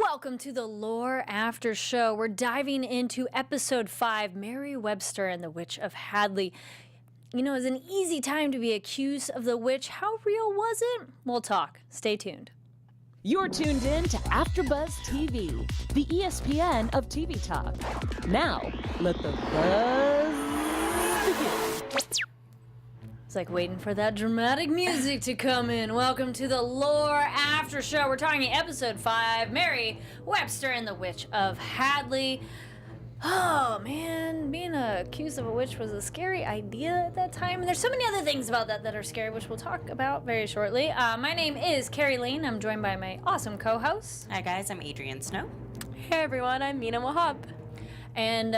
Welcome to the Lore After Show. We're diving into episode 5, Mary Webster and the Witch of Hadley. You know, it's an easy time to be accused of the witch. How real was it? We'll talk. Stay tuned. You're tuned in to AfterBuzz TV, the ESPN of TV talk. Now, let the buzz begin. It's like waiting for that dramatic music to come in. Welcome to the Lore After Show. We're talking episode 5, Mary Webster and the Witch of Hadley. Oh man, being accused of a witch was a scary idea at that time. And there's so many other things about that are scary, which we'll talk about very shortly. My name is Kari Lane. I'm joined by my awesome co-host. Hi guys, I'm Adrian Snow. Hey everyone, I'm Mina Wahab. And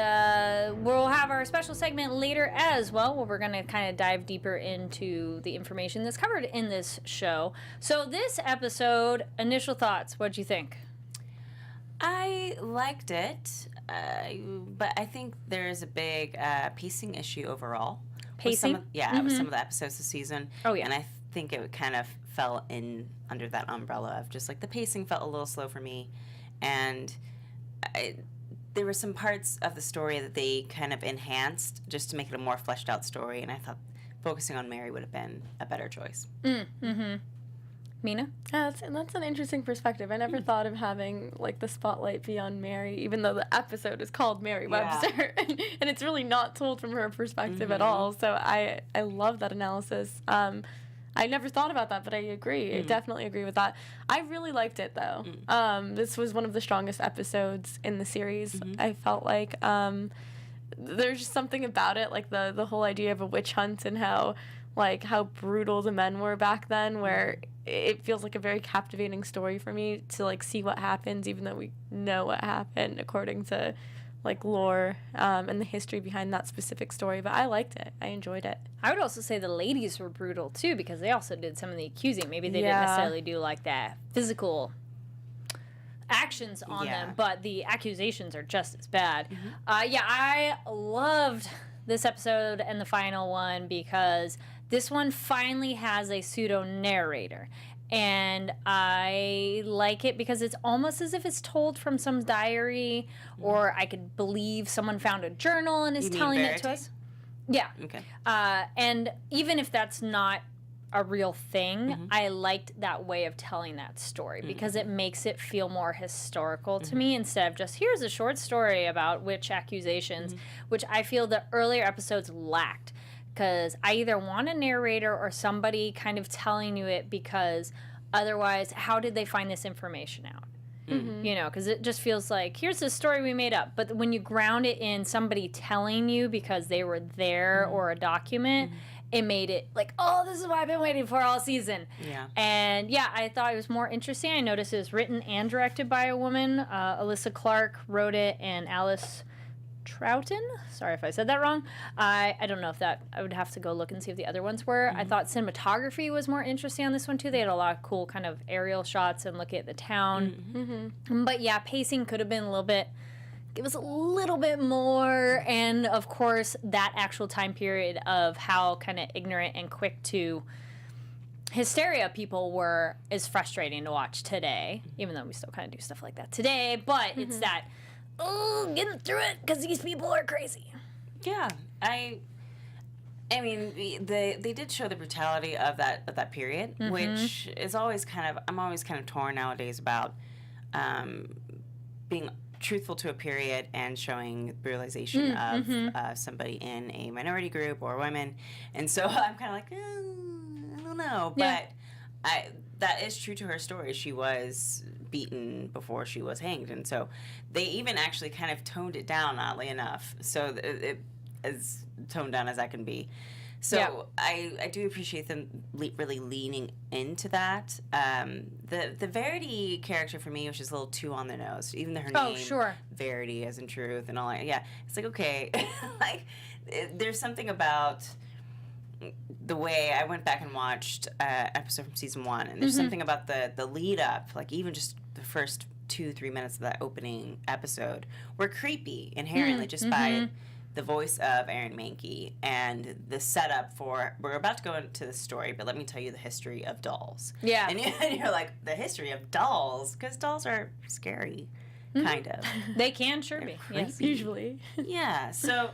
we'll have our special segment later as well, where we're going to kind of dive deeper into the information that's covered in this show. So this episode, initial thoughts, what'd you think? I liked it, but I think there's a big pacing issue overall. Pacing? With some of the episodes this season. Oh, yeah. And I think it kind of fell in under that umbrella of just like the pacing felt a little slow for me. And there were some parts of the story that they kind of enhanced just to make it a more fleshed out story. And I thought focusing on Mary would have been a better choice. Mina? That's an interesting perspective. I never thought of having like the spotlight be on Mary, even though the episode is called Mary Webster, and it's really not told from her perspective at all. So I love that analysis. I never thought about that, but I agree. I definitely agree with that. I really liked it though. This was one of the strongest episodes in the series. I felt like there's just something about it, like the whole idea of a witch hunt and how brutal the men were back then, where it feels like a very captivating story for me to like see what happens, even though we know what happened according to like lore and the history behind that specific story. But I liked it. I enjoyed it. I would also say the ladies were brutal too, because they also did some of the accusing. Maybe they didn't necessarily do like that physical actions on them, but the accusations are just as bad. I loved this episode and the final one because this one finally has a pseudo narrator. And I like it because it's almost as if it's told from some diary, or I could believe someone found a journal and is telling it to us. Yeah. Okay. And even if that's not a real thing, I liked that way of telling that story because it makes it feel more historical to me instead of just here's a short story about witch accusations, which I feel the earlier episodes lacked. Because I either want a narrator or somebody kind of telling you it, because otherwise, how did they find this information out? You know, because it just feels like, here's the story we made up. But when you ground it in somebody telling you because they were there or a document, it made it like, oh, this is what I've been waiting for all season. Yeah. And yeah, I thought it was more interesting. I noticed it was written and directed by a woman. Alyssa Clark wrote it, and Alice Troughton? Sorry if I said that wrong. I don't know if that, I would have to go look and see if the other ones were. I thought cinematography was more interesting on this one too. They had a lot of cool kind of aerial shots and look at the town. But yeah, pacing could have been a little bit, give us a little bit more. And of course, that actual time period of how kind of ignorant and quick to hysteria people were is frustrating to watch today, even though we still kind of do stuff like that today. But it's that, oh, getting through it because these people are crazy. Yeah, I mean, they did show the brutality of that period, which is always I'm always kind of torn nowadays about being truthful to a period and showing brutalization of somebody in a minority group or women, and so I'm kind of like, I don't know, but that is true to her story. She was beaten before she was hanged, and so they even actually kind of toned it down, oddly enough, so it as toned down as that can be. So I do appreciate them really leaning into that. The Verity character for me was just a little too on the nose, even though her name Verity as in truth and all that. Yeah, it's like, okay, like there's something about the way I went back and watched episode from season 1, and there's something about the lead up, like even just the first 2-3 minutes of that opening episode were creepy inherently just by the voice of Aaron Mahnke, and the setup for, we're about to go into the story, but let me tell you the history of dolls. Yeah. And you're like, the history of dolls? Because dolls are scary, kind of. They can sure be. Yes. Usually. Yeah, so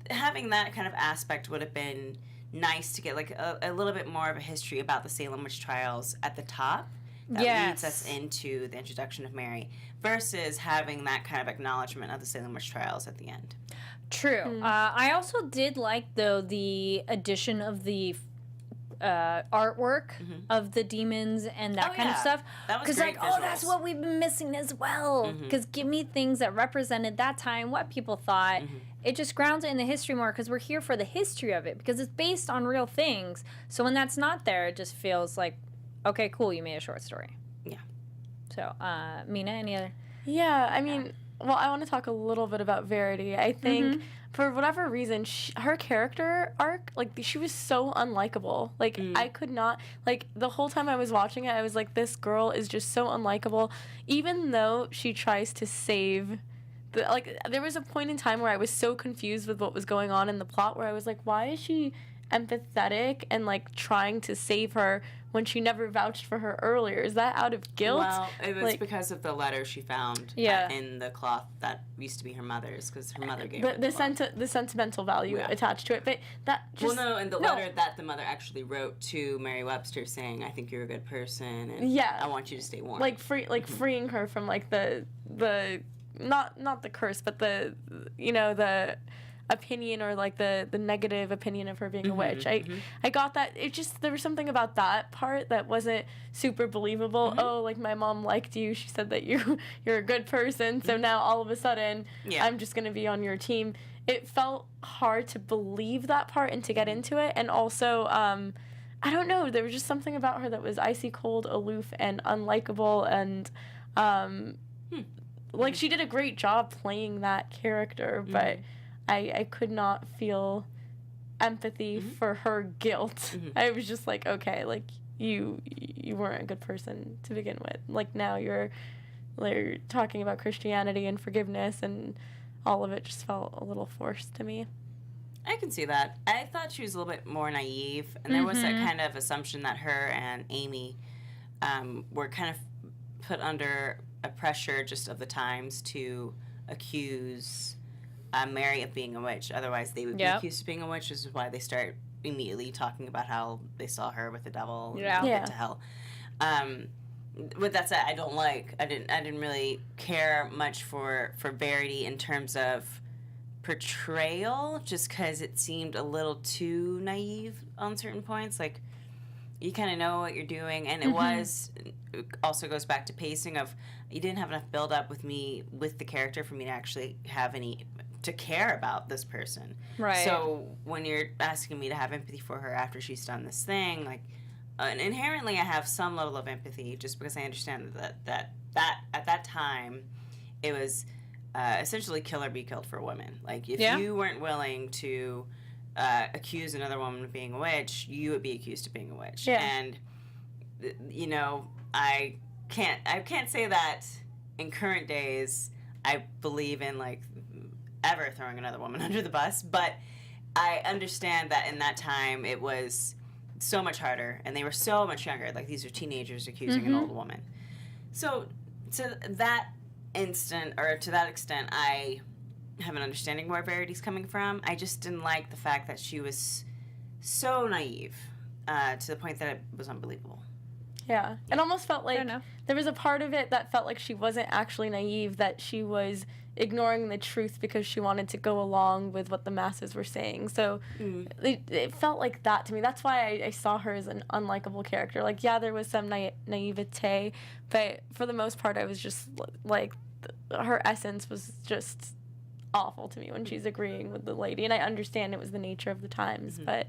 having that kind of aspect would have been nice to get like a little bit more of a history about the Salem witch trials at the top that leads us into the introduction of Mary, versus having that kind of acknowledgement of the Salem witch trials at the end. True. I also did like, though, the addition of the artwork of the demons and that kind of stuff. That was Because, great like, that's what we've been missing as well. Because give me things that represented that time, what people thought. It just grounds it in the history more, because we're here for the history of it, because it's based on real things. So when that's not there, it just feels like, okay, cool, you made a short story. Yeah. So, Mina, any other? Yeah, I mean, well, I want to talk a little bit about Verity. I think for whatever reason, her character arc, like, she was so unlikable. Like, I could not, like, the whole time I was watching it, I was like, this girl is just so unlikable. Even though she tries to save, like, there was a point in time where I was so confused with what was going on in the plot, where I was like, why is she empathetic and, like, trying to save her when she never vouched for her earlier? Is that out of guilt? Well, it was like, because of the letter she found in the cloth that used to be her mother's, because her mother gave her the sentimental value attached to it. But that just... Well, no, and the letter that the mother actually wrote to Mary Webster saying, I think you're a good person, and I want you to stay warm. Like, freeing her from, like, the not the curse, but the opinion, or like the negative opinion of her being a witch. I got that. It just, there was something about that part that wasn't super believable. Oh, like, my mom liked you, she said that you're a good person, so now all of a sudden I'm just gonna be on your team. It felt hard to believe that part and to get into it. And also I don't know, there was just something about her that was icy cold, aloof, and unlikable, and like, she did a great job playing that character, but I could not feel empathy for her guilt. I was just like, okay, like, you weren't a good person to begin with. Like, now you're talking about Christianity and forgiveness, and all of it just felt a little forced to me. I can see that. I thought she was a little bit more naive, and there was that kind of assumption that her and Amy were kind of put under a pressure just of the times to accuse Mary of being a witch. Otherwise, they would be accused of being a witch. This is why they start immediately talking about how they saw her with the devil and went to hell. With that said, I didn't really care much for Verity in terms of portrayal, just because it seemed a little too naive on certain points. Like, you kind of know what you're doing, and it also goes back to pacing of, you didn't have enough build up with the character for me to actually have any to care about this person. Right. So when you're asking me to have empathy for her after she's done this thing, like, and inherently I have some level of empathy, just because I understand that at that time it was essentially kill or be killed for women. Like, if you weren't willing to accuse another woman of being a witch, you would be accused of being a witch. And I can't say that in current days I believe in, like, ever throwing another woman under the bus, but I understand that in that time it was so much harder, and they were so much younger. Like, these are teenagers accusing an old woman. So to that extent, I have an understanding where Verity's coming from. I just didn't like the fact that she was so naive to the point that it was unbelievable. Yeah. It almost felt like there was a part of it that felt like she wasn't actually naive, that she was ignoring the truth because she wanted to go along with what the masses were saying. So it felt like that to me. That's why I saw her as an unlikable character. Like, yeah, there was some naivete, but for the most part, I was just like, her essence was just awful to me when she's agreeing with the lady. And I understand it was the nature of the times, but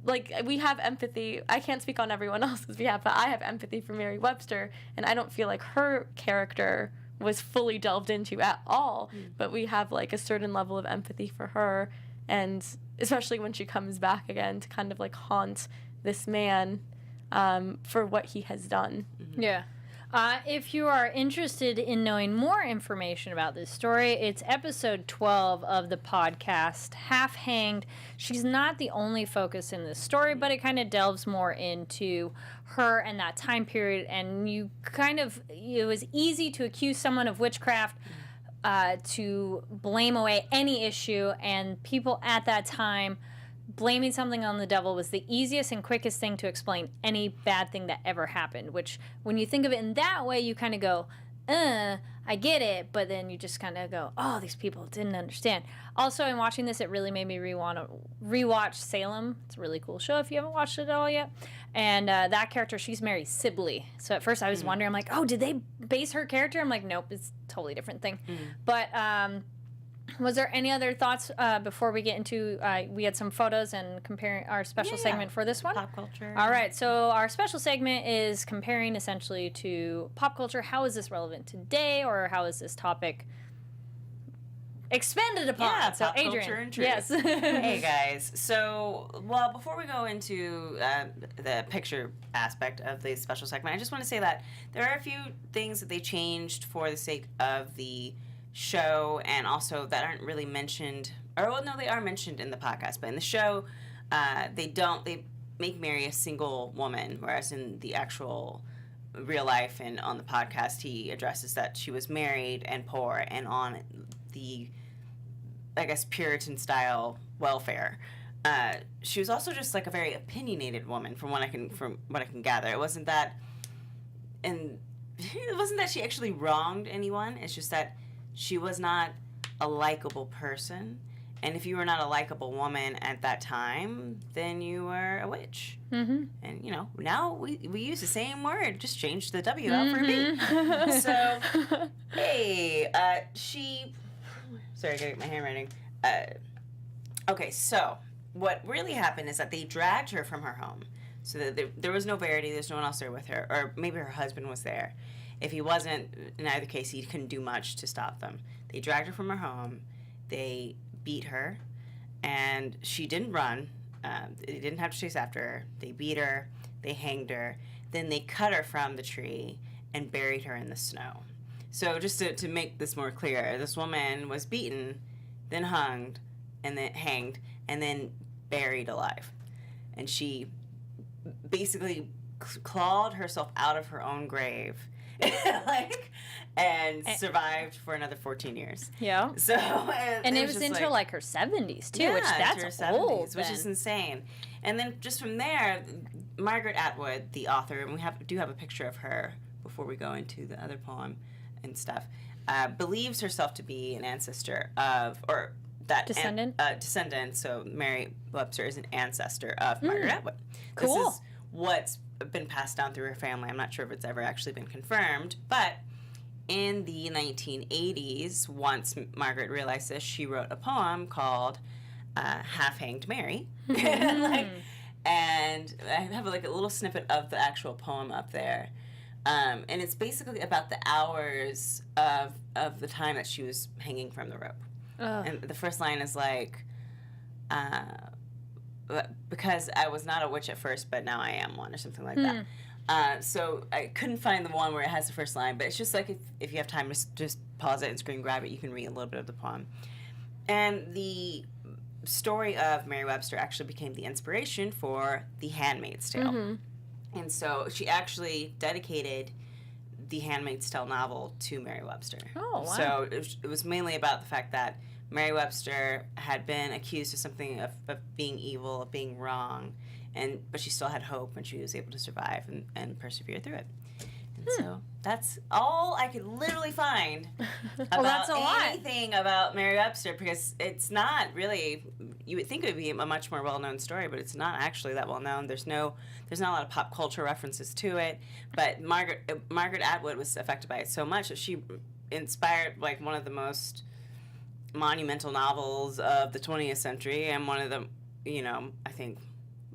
like, we have empathy. I can't speak on everyone else's behalf, but I have empathy for Mary Webster, and I don't feel like her character was fully delved into at all, but we have, like, a certain level of empathy for her, and especially when she comes back again to kind of, like, haunt this man for what he has done. Yeah. If you are interested in knowing more information about this story, it's episode 12 of the podcast, Half Hanged. She's not the only focus in this story, but it kind of delves more into her and that time period. And it was easy to accuse someone of witchcraft, to blame away any issue, and people at that time blaming something on the devil was the easiest and quickest thing to explain any bad thing that ever happened, which when you think of it in that way, you kind of go, I get it, but then you just kind of go, oh, these people didn't understand. Also, in watching this, it really made me rewatch Salem. It's a really cool show if you haven't watched it at all yet. And that character, she's Mary Sibley. So at first I was wondering, I'm like, oh, did they base her character? I'm like, nope, it's a totally different thing. But was there any other thoughts before we get into, we had some photos and comparing our special segment for this one? Pop culture. All right, so our special segment is comparing essentially to pop culture. How is this relevant today, or how is this topic expanded upon? Yeah, so pop Adrian, culture and truth. yes. Hey guys, so before we go into the picture aspect of the special segment, I just want to say that there are a few things that they changed for the sake of the show, and also that aren't really mentioned, they are mentioned in the podcast, but in the show, they make Mary a single woman, whereas in the actual real life and on the podcast, he addresses that she was married and poor and on the, I guess, Puritan style welfare. She was also just like a very opinionated woman, from what I can gather. It wasn't that she actually wronged anyone. It's just that she was not a likable person, and if you were not a likable woman at that time, then you were a witch. Mm-hmm. And now we use the same word, just change the W out for B. So, hey, sorry, I gotta get my handwriting. Okay, so what really happened is that they dragged her from her home, so that there was no Verity, there's no one else there with her, or maybe her husband was there. If he wasn't, in either case, he couldn't do much to stop them. They dragged her from her home. They beat her, and she didn't run. They didn't have to chase after her. They beat her. They hanged her. Then they cut her from the tree and buried her in the snow. So just to make this more clear, this woman was beaten, then hanged, and then buried alive. And she basically clawed herself out of her own grave. and survived for another 14 years. Yeah. So and it was into like her 70s too, which that's her old, 70s, which is insane. And then just from there, Margaret Atwood, the author, and we do have a picture of her before we go into the other poem and stuff, believes herself to be an ancestor of, or that descendant. So Mary Webster is an ancestor of Margaret Atwood. Cool. This is what's been passed down through her family. I'm not sure if it's ever actually been confirmed, but in the 1980s, once Margaret realized this, she wrote a poem called Half Hanged Mary. And I have a little snippet of the actual poem up there. And it's basically about the hours of the time that she was hanging from the rope. And the first line is like, because I was not a witch at first, but now I am one, or something like that. So I couldn't find the one where it has the first line, but it's just like if you have time to just pause it and screen grab it, you can read a little bit of the poem. And the story of Mary Webster actually became the inspiration for The Handmaid's Tale. Mm-hmm. And so she actually dedicated the Handmaid's Tale novel to Mary Webster. Oh, wow. So it was mainly about the fact that Mary Webster had been accused of something of being evil, of being wrong, but she still had hope, and she was able to survive and persevere through it. And so that's all I could literally find about anything about Mary Webster, because it's not really, you would think it would be a much more well-known story, but it's not actually that well-known. There's not a lot of pop culture references to it, but Margaret Atwood was affected by it so much that she inspired one of the most monumental novels of the 20th century, and one of the, I think,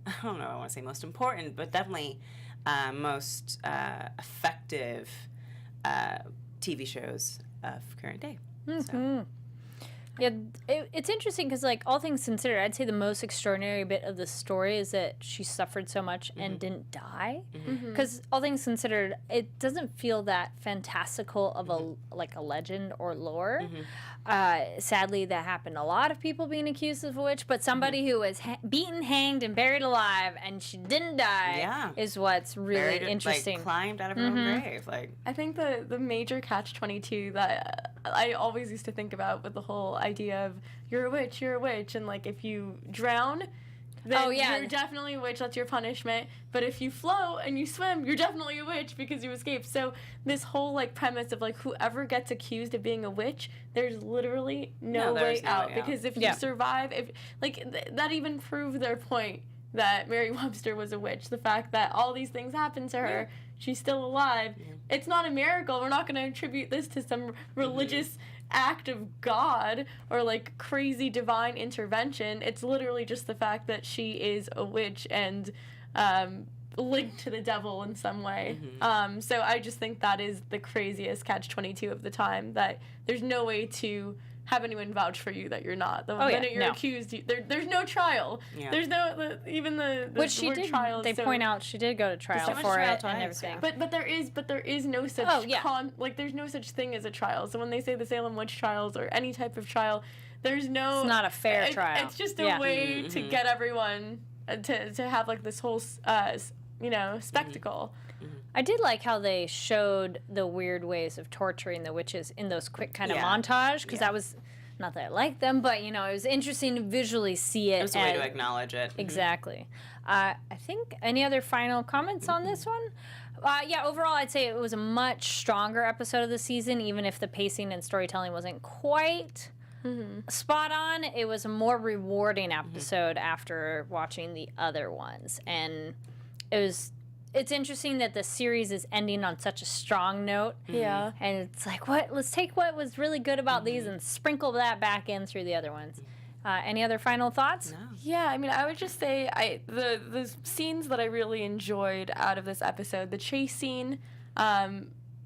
I don't know, I want to say most important, but definitely most effective TV shows of current day. Mm-hmm. Yeah, it's interesting because, like, all things considered, I'd say the most extraordinary bit of the story is that she suffered so much and didn't die. Because all things considered, it doesn't feel that fantastical of a legend or lore. Sadly, that happened. A lot of people being accused of a witch, but somebody who was beaten, hanged, and buried alive, and she didn't die, is what's really interesting. Like, climbed out of her own grave. Like, I think the major catch-22 that I always used to think about with the whole idea of you're a witch, and like if you drown, then you're definitely a witch, that's your punishment. But if you float and you swim, you're definitely a witch because you escaped. So this whole like premise of like whoever gets accused of being a witch, there's literally no way out. Because if you survive, if that even proved their point that Mary Webster was a witch. The fact that all these things happened to her, she's still alive. It's not a miracle. We're not going to attribute this to some religious act of God or like crazy divine intervention. It's literally just the fact that she is a witch and linked to the devil in some way. So I just think that is the craziest catch-22 of the time, that there's no way to have anyone vouch for you that you're not. The minute you're accused, there's no trial. There's no even the which she word did. Trial. They point out she did go to trial for it and everything. But there is no such there's no such thing as a trial. So when they say the Salem witch trials or any type of trial, there's no. It's not a fair trial. It's just a way to get everyone to have like this whole spectacle. I did like how they showed the weird ways of torturing the witches in those quick kind of montage, because that was, not that I liked them, but, it was interesting to visually see it. It was a way to acknowledge it. Exactly. I think, any other final comments on this one? Overall, I'd say it was a much stronger episode of the season, even if the pacing and storytelling wasn't quite spot on. It was a more rewarding episode after watching the other ones. And it's interesting that the series is ending on such a strong note. Yeah. And it's like, let's take what was really good about these and sprinkle that back in through the other ones. Any other final thoughts? No. Yeah, I mean, I would just say the scenes that I really enjoyed out of this episode, the chase scene,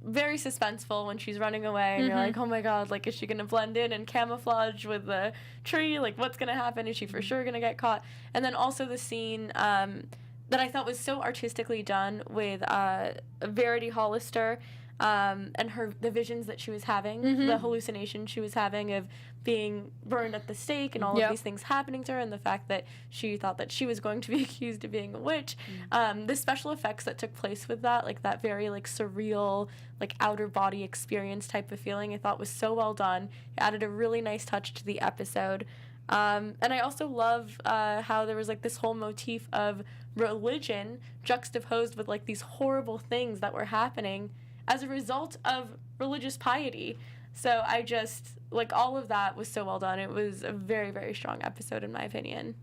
very suspenseful when she's running away and you're like, oh my god, like, is she gonna blend in and camouflage with the tree? Like, what's gonna happen? Is she for sure gonna get caught? And then also the scene that I thought was so artistically done with Verity Hollister and the visions that she was having, the hallucination she was having of being burned at the stake and all of these things happening to her, and the fact that she thought that she was going to be accused of being a witch. The special effects that took place with that, like that very like surreal, like outer body experience type of feeling, I thought was so well done. It added a really nice touch to the episode. And I also love how there was like this whole motif of religion juxtaposed with like these horrible things that were happening as a result of religious piety. So I just, like, all of that was so well done. It was a very, very strong episode in my opinion.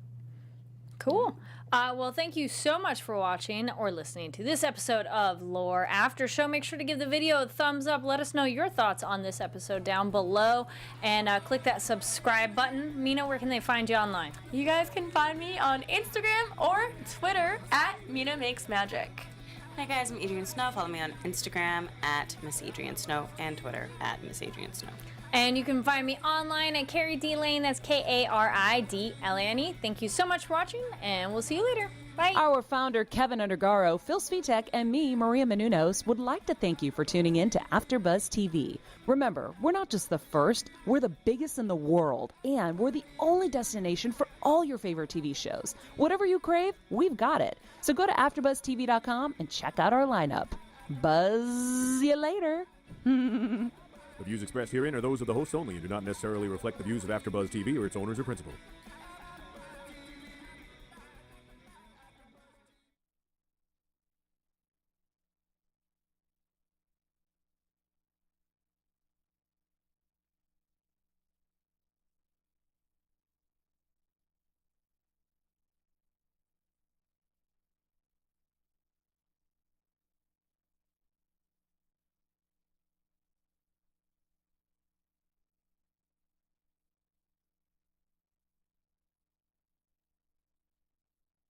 Cool. Well, thank you so much for watching or listening to this episode of Lore After Show. Make sure to give the video a thumbs up. Let us know your thoughts on this episode down below. And click that subscribe button. Mina, where can they find you online? You guys can find me on Instagram or Twitter at Mina Makes Magic. Hi guys, I'm Adrian Snow. Follow me on Instagram at Miss Adrian Snow and Twitter at Miss Adrian Snow. And you can find me online at Kari D Lane. That's KaridLane. Thank you so much for watching, and we'll see you later. Bye. Our founder, Kevin Undergaro, Phil Svitek, and me, Maria Menounos, would like to thank you for tuning in to AfterBuzz TV. Remember, we're not just the first, we're the biggest in the world, and we're the only destination for all your favorite TV shows. Whatever you crave, we've got it. So go to AfterBuzzTV.com and check out our lineup. Buzz you later. The views expressed herein are those of the hosts only and do not necessarily reflect the views of AfterBuzz TV or its owners or principals.